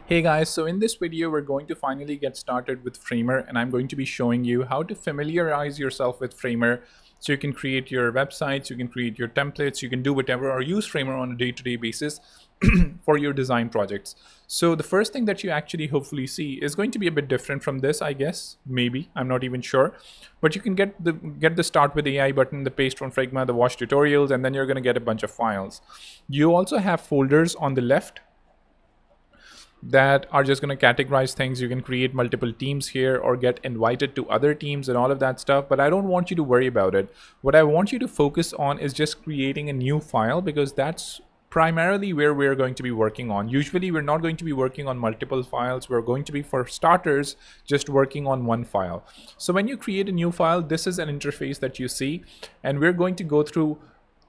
Hey guys, so in this video we're going to finally get started with Framer, and I'm going to be showing you how to familiarize yourself with Framer so you can create your websites, you can create your templates, you can do whatever or use Framer on a day-to-day basis for your design projects. So the first thing that you actually hopefully see is going to be a bit different from this, I guess, maybe, I'm not even sure. But you can get the start with AI button, the paste from Figma, the watch tutorials, and then you're going to get a bunch of files. You also have folders on the left that are just going to categorize things. You can create multiple teams here or get invited to other teams and all of that stuff, but I don't want you to worry about it. What I want you to focus on is just creating a new file, because that's primarily where we're going to be working on. Usually we're not going to be working on multiple files. We're going to be, for starters, just working on one file. So when you create a new file, this is an interface that you see, and we're going to go through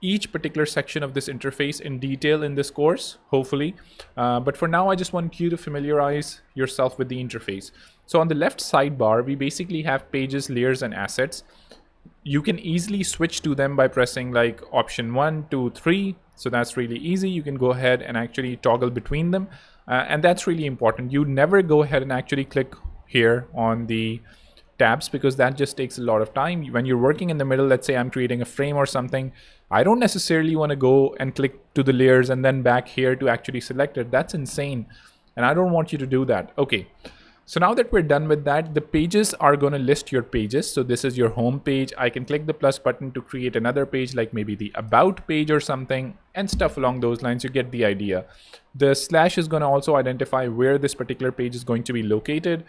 each particular section of this interface in detail in this course, hopefully. But for now, I just want you to familiarize yourself with the interface. So on the left sidebar, we basically have pages, layers, and assets. You can easily switch to them by pressing like option 1, 2, 3. So that's really easy. You can go ahead and actually toggle between them. And that's really important. You never go ahead and actually click here on the tabs, because that just takes a lot of time. When you're working in the middle, let's say I'm creating a frame or something, I don't necessarily want to go and click to the layers and then back here to actually select it. That's insane, and I don't want you to do that. Okay, so now that we're done with that, the pages are going to list your pages. So this is your home page. I can click the plus button to create another page, like maybe the about page or something, and stuff along those lines. You get the idea. The slash is going to also identify where this particular page is going to be located.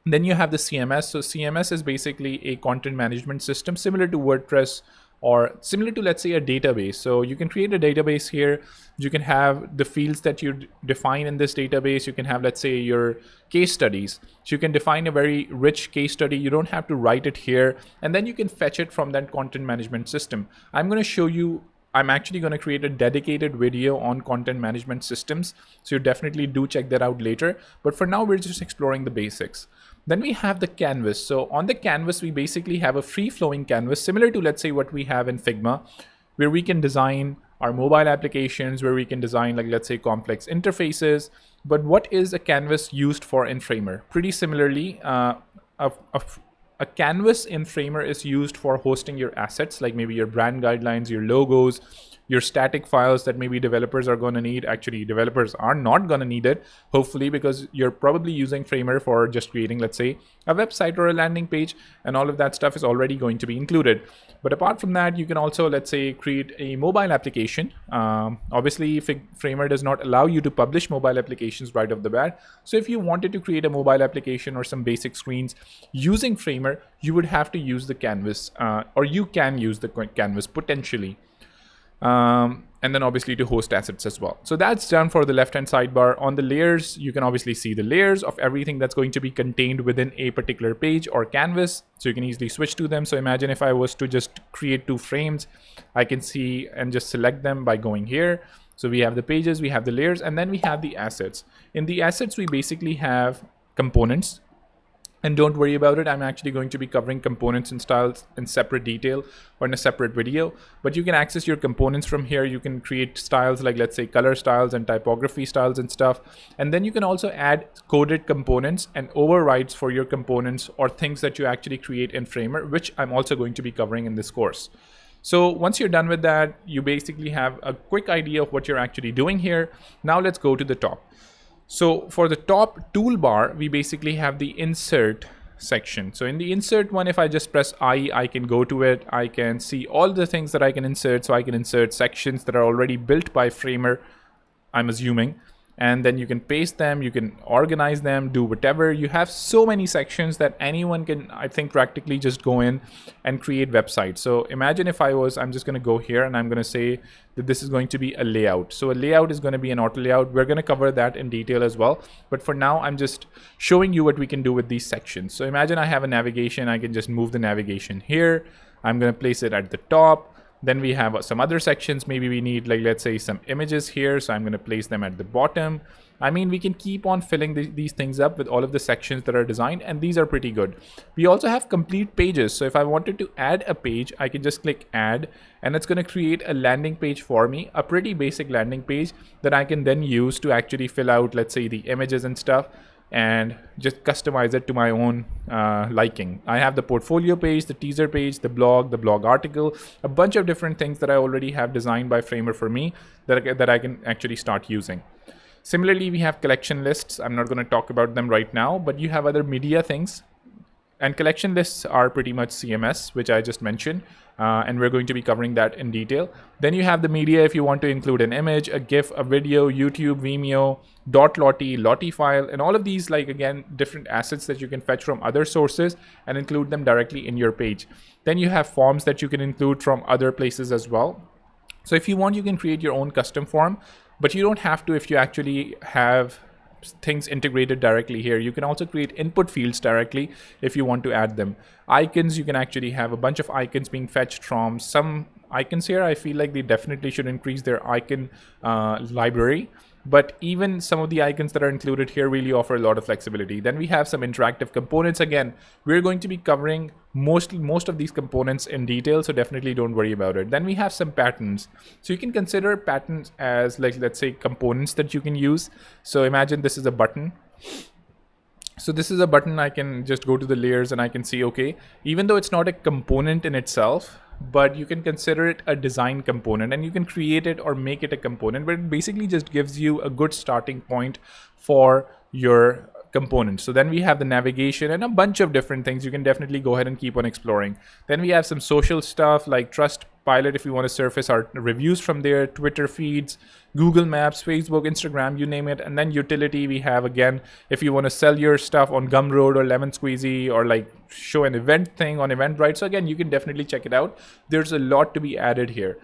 Then you have the CMS. So CMS is basically a content management system similar to WordPress, or similar to, let's say, a database. So you can create a database here. You can have the fields that you define in this database. You can have, let's say, your case studies. So you can define a very rich case study. You don't have to write it here. And then you can fetch it from that content management system. I'm going to show you. I'm actually going to create a dedicated video on content management systems. So you definitely do check that out later. But for now, we're just exploring the basics. Then we have the canvas. So on the canvas, we basically have a free-flowing canvas similar to, let's say, what we have in Figma, where we can design our mobile applications, where we can design, like, let's say, complex interfaces. But what is a canvas used for in Framer? Pretty similarly, a canvas in Framer is used for hosting your assets, like maybe your brand guidelines, your logos, your static files that maybe developers are going to need. Actually, developers are not going to need it, hopefully, because you're probably using Framer for just creating, let's say, a website or a landing page, and all of that stuff is already going to be included. But apart from that, you can also, let's say, create a mobile application. Obviously, Framer does not allow you to publish mobile applications right off the bat. So if you wanted to create a mobile application or some basic screens using Framer, you would have to use the canvas, or you can use the canvas potentially. And then obviously to host assets as well. So that's done for the left-hand sidebar. On the layers, you can obviously see the layers of everything that's going to be contained within a particular page or canvas. So you can easily switch to them. So imagine if I was to just create 2 frames, I can see and just select them by going here. So we have the pages, we have the layers, and then we have the assets. In the assets, we basically have components. And don't worry about it, I'm actually going to be covering components and styles in separate detail or in a separate video. But you can access your components from here. You can create styles like, let's say, color styles and typography styles and stuff. And then you can also add coded components and overrides for your components or things that you actually create in Framer, which I'm also going to be covering in this course. So once you're done with that, you basically have a quick idea of what you're actually doing here. Now let's go to the top. So for the top toolbar, we basically have the insert section. So in the insert one, if I just press I can go to it. I can see all the things that I can insert. So I can insert sections that are already built by Framer, I'm assuming. And then you can paste them, you can organize them, do whatever. You have so many sections that anyone can, I think, practically just go in and create websites. So imagine if I'm just going to go here and I'm going to say that this is going to be a layout. So a layout is going to be an auto layout. We're going to cover that in detail as well. But for now, I'm just showing you what we can do with these sections. So imagine I have a navigation. I can just move the navigation here. I'm going to place it at the top. Then we have some other sections. Maybe we need, like, let's say, some images here. So I'm going to place them at the bottom. I mean, we can keep on filling these things up with all of the sections that are designed, and these are pretty good. We also have complete pages. So if I wanted to add a page, I can just click add, and it's going to create a landing page for me, a pretty basic landing page that I can then use to actually fill out, let's say, the images and stuff, and just customize it to my own liking. I have the portfolio page, the teaser page, the blog article, a bunch of different things that I already have designed by Framer for me that I can actually start using. Similarly, we have collection lists. I'm not going to talk about them right now, but you have other media things. And collection lists are pretty much CMS, which I just mentioned, and we're going to be covering that in detail. Then you have the media if you want to include an image, a GIF, a video, YouTube, Vimeo, .lottie, Lottie file, and all of these, like, again, different assets that you can fetch from other sources and include them directly in your page. Then you have forms that you can include from other places as well. So if you want, you can create your own custom form, but you don't have to if you actually have things integrated directly here. You can also create input fields directly if you want to add them. Icons, you can actually have a bunch of icons being fetched from some icons here. I feel like they definitely should increase their icon library. But even some of the icons that are included here really offer a lot of flexibility. Then we have some interactive components. Again, we're going to be covering most of these components in detail, so definitely don't worry about it. Then we have some patterns. So you can consider patterns as, like, let's say, components that you can use. So imagine this is a button. So this is a button. I can just go to the layers and I can see, okay, even though it's not a component in itself, but you can consider it a design component, and you can create it or make it a component, but it basically just gives you a good starting point for your components. So then we have the navigation and a bunch of different things. You can definitely go ahead and keep on exploring. Then we have some social stuff like Trustpilot if you want to surface our reviews from there, Twitter feeds, Google Maps, Facebook, Instagram, you name it. And then utility, we have, again, if you want to sell your stuff on Gumroad or Lemon Squeezy, or like show an event thing on Eventbrite. So again, you can definitely check it out. There's a lot to be added here.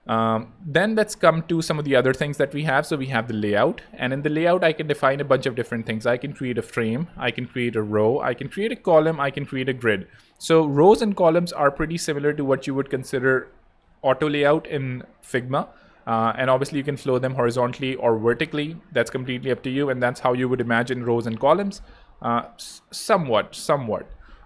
Then let's come to some of the other things that we have. So we have the layout, and in the layout I can define a bunch of different things. I can create a frame, I can create a row, I can create a column, I can create a grid. So rows and columns are pretty similar to what you would consider auto layout in Figma. And obviously you can flow them horizontally or vertically. That's completely up to you, and that's how you would imagine rows and columns, somewhat.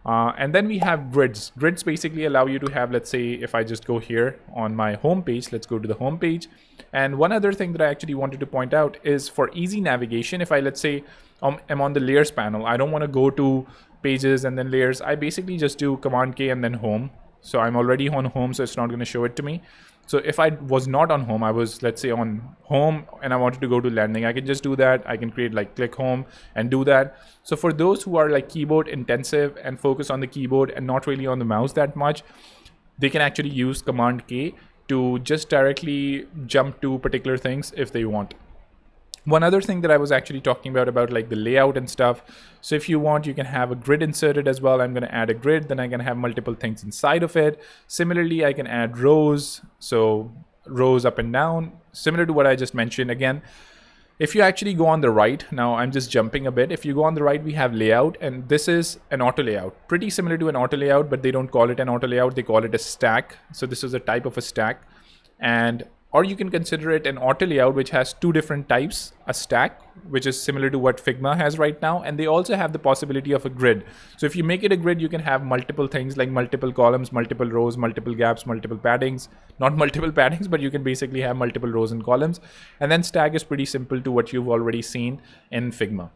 And then we have grids. Grids basically allow you to have, let's say, if I just go here on my home page, let's go to the home page. And one other thing that I actually wanted to point out is for easy navigation, if I, let's say, am on the layers panel, I don't want to go to pages and then layers. I basically just do Command K and then home. So I'm already on home, so it's not going to show it to me. So if I was not on home, I was, let's say, on home and I wanted to go to landing, I can just do that. I can create like click home and do that. So for those who are like keyboard intensive and focus on the keyboard and not really on the mouse that much, they can actually use Command K to just directly jump to particular things if they want. One other thing that I was actually talking about like the layout and stuff. So if you want, you can have a grid inserted as well. I'm going to add a grid, then I can have multiple things inside of it. Similarly, I can add rows. So rows up and down, similar to what I just mentioned. Again, if you actually go on the right, now I'm just jumping a bit. If you go on the right, we have layout, and this is an auto layout, pretty similar to an auto layout, but they don't call it an auto layout. They call it a stack. So this is a type of a stack. Or you can consider it an auto layout, which has two different types, a stack, which is similar to what Figma has right now. And they also have the possibility of a grid. So if you make it a grid, you can have multiple things like multiple columns, multiple rows, multiple gaps, multiple paddings, not multiple paddings, but you can basically have multiple rows and columns. And then stack is pretty simple to what you've already seen in Figma.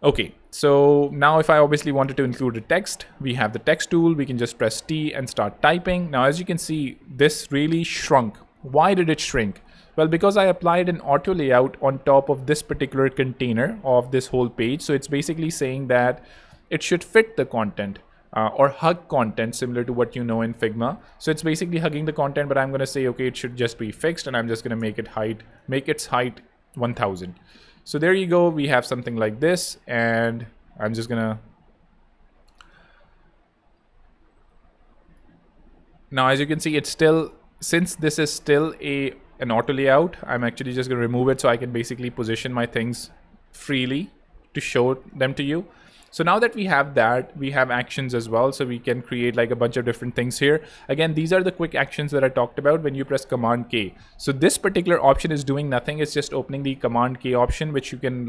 Okay, so now if I obviously wanted to include a text, we have the text tool. We can just press T and start typing. Now, as you can see, this really shrunk. Why did it shrink? Well, because I applied an auto layout on top of this particular container of this whole page. So it's basically saying that it should fit the content or hug content similar to what you know in Figma. So it's basically hugging the content, but I'm going to say, okay, it should just be fixed, and I'm just going to make its height 1000. So there you go. We have something like this, and I'm just going to. Now, as you can see, it's still, since this is still an auto layout, I'm actually just going to remove it so I can basically position my things freely to show them to you. So now that we have that, we have actions as well. So we can create like a bunch of different things here. Again, these are the quick actions that I talked about when you press Command K. So this particular option is doing nothing. It's just opening the Command K option, which you can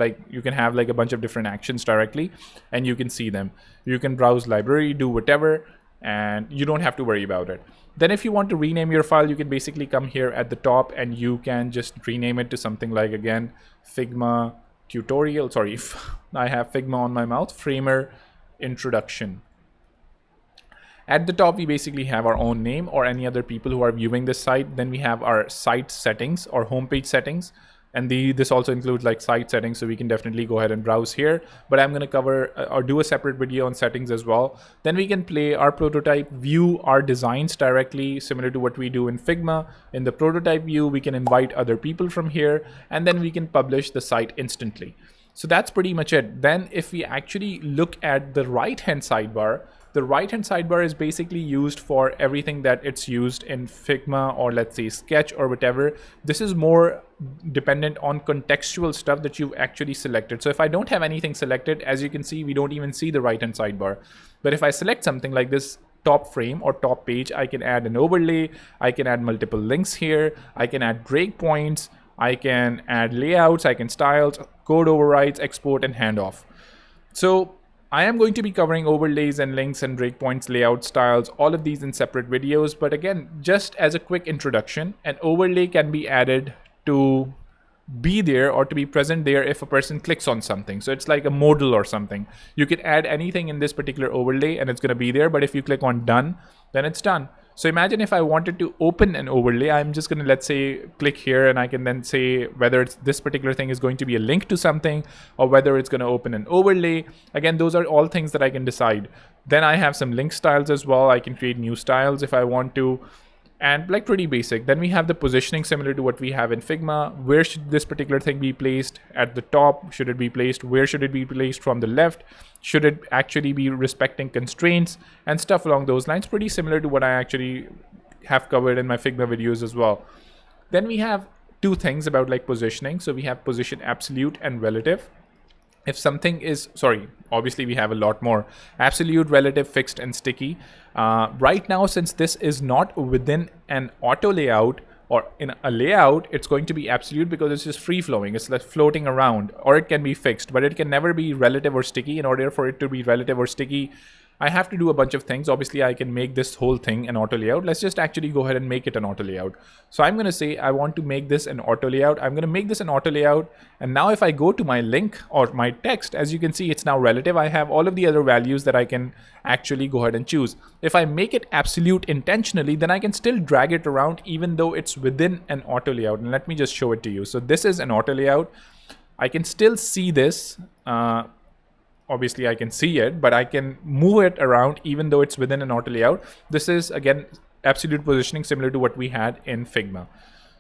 have like a bunch of different actions directly, and you can see them. You can browse library, do whatever, and you don't have to worry about it. Then if you want to rename your file, you can basically come here at the top and you can just rename it to something like, again, Figma tutorial. Sorry, I have Figma on my mouth. Framer introduction. At the top, we basically have our own name or any other people who are viewing this site. Then we have our site settings or homepage settings. And this also includes like site settings, so we can definitely go ahead and browse here. But I'm going to cover or do a separate video on settings as well. Then we can play our prototype, view our designs directly, similar to what we do in Figma. In the prototype view, we can invite other people from here, and then we can publish the site instantly. So that's pretty much it. Then if we actually look at the right-hand sidebar, the right-hand sidebar is basically used for everything that it's used in Figma or let's say Sketch or whatever. This is more dependent on contextual stuff that you've actually selected. So if I don't have anything selected, as you can see, we don't even see the right-hand sidebar. But if I select something like this top frame or top page, I can add an overlay, I can add multiple links here, I can add breakpoints, I can add layouts, I can styles, code overrides, export, and handoff. So I am going to be covering overlays and links and breakpoints, layout styles, all of these in separate videos. But again, just as a quick introduction, an overlay can be added to be there or to be present there if a person clicks on something. So it's like a modal or something. You can add anything in this particular overlay and it's going to be there. But if you click on done, then it's done. So imagine if I wanted to open an overlay, I'm just going to, let's say, click here and I can then say whether it's this particular thing is going to be a link to something or whether it's going to open an overlay. Again, those are all things that I can decide. Then I have some link styles as well. I can create new styles if I want to. And like pretty basic. Then we have the positioning similar to what we have in Figma. Where should this particular thing be placed? At the top, should it be placed? Where should it be placed from the left? Should it actually be respecting constraints and stuff along those lines? Pretty similar to what I actually have covered in my Figma videos as well. Then we have two things about like positioning. So we have position absolute and relative. If something is, obviously we have a lot more. Absolute, relative, fixed, and sticky. Right now, since this is not within an auto layout or in a layout, it's going to be absolute because it's just free flowing. It's like floating around, or it can be fixed, but it can never be relative or sticky. In order for it to be relative or sticky, I have to do a bunch of things. Obviously, I can make this whole thing an auto layout. Let's just actually go ahead and make it an auto layout. So I'm going to say I want to make this an auto layout. I'm going to make this an auto layout. And now if I go to my link or my text, as you can see, it's now relative. I have all of the other values that I can actually go ahead and choose. If I make it absolute intentionally, then I can still drag it around even though it's within an auto layout. And let me just show it to you. So this is an auto layout. I can still see this. Obviously I can see it, but I can move it around even though it's within an auto layout. This is again absolute positioning similar to what we had in Figma.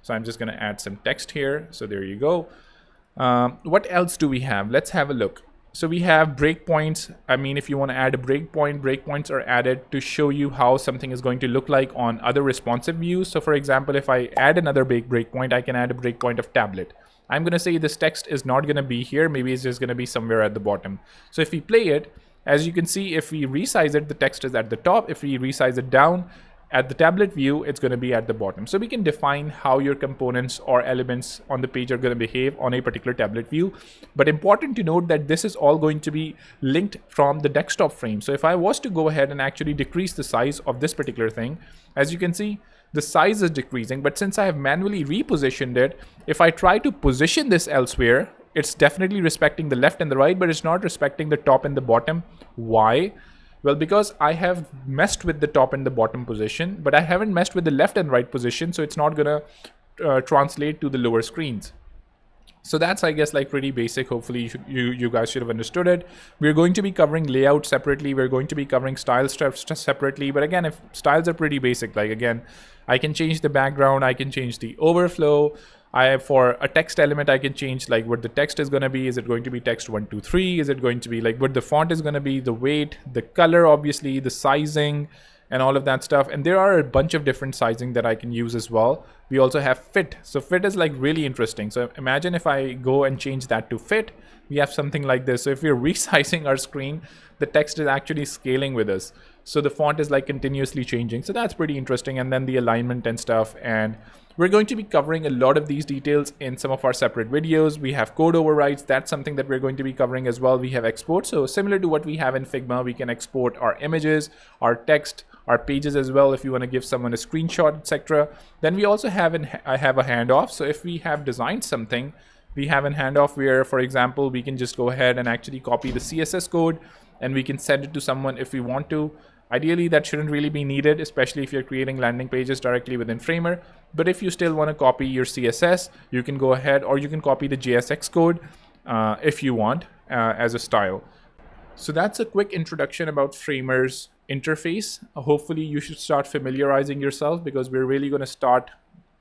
So I'm just going to add some text here. So there you go. What else do we have? Let's have a look. So we have breakpoints. I mean, if you want to add a breakpoint, breakpoints are added to show you how something is going to look like on other responsive views. So for example, if I add another breakpoint, I can add a breakpoint of tablet. I'm going to say this text is not going to be here. Maybe it's just going to be somewhere at the bottom. So if we play it, as you can see, if we resize it, the text is at the top. If we resize it down at the tablet view, it's going to be at the bottom. So we can define how your components or elements on the page are going to behave on a particular tablet view. But important to note that this is all going to be linked from the desktop frame. So if I was to go ahead and actually decrease the size of this particular thing, as you can see, the size is decreasing, but since I have manually repositioned it, if I try to position this elsewhere, it's definitely respecting the left and the right, but it's not respecting the top and the bottom. Why? Well, because I have messed with the top and the bottom position, but I haven't messed with the left and right position, so it's not gonna translate to the lower screens. So that's, I guess, like pretty basic. Hopefully you guys should have understood it. We're going to be covering layout separately. We're going to be covering style stuff separately. But again, if styles are pretty basic, like again, I can change the background. I can change the overflow. For a text element, I can change like what the text is going to be. Is it going to be text 1, 2, 3? Is it going to be like what the font is going to be, the weight, the color, obviously, the sizing, and all of that stuff. And there are a bunch of different sizing that I can use as well. We also have fit. So fit is like really interesting. So imagine if I go and change that to fit, we have something like this. So if we're resizing our screen, the text is actually scaling with us. So the font is like continuously changing. So that's pretty interesting. And then the alignment and stuff. And we're going to be covering a lot of these details in some of our separate videos. We have code overrides. That's something that we're going to be covering as well. We have export. So similar to what we have in Figma, we can export our images, our text, our pages as well if you want to give someone a screenshot, etc. Then we also have I have a handoff. So if we have designed something, we have a handoff where, for example, we can just go ahead and actually copy the CSS code and we can send it to someone if we want to. Ideally, that shouldn't really be needed, especially if you're creating landing pages directly within Framer. But if you still want to copy your CSS, you can go ahead, or you can copy the JSX code if you want as a style. So that's a quick introduction about Framer's interface. Hopefully you should start familiarizing yourself, because we're really going to start,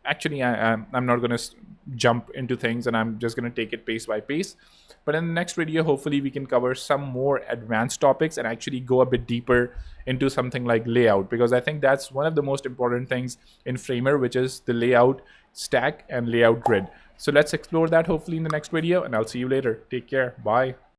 actually I'm not going to jump into things, and I'm just going to take it pace by pace. But in the next video, hopefully we can cover some more advanced topics and actually go a bit deeper into something like layout, because I think that's one of the most important things in Framer, which is the layout stack and layout grid. So let's explore that hopefully in the next video, and I'll see you later. Take care. Bye.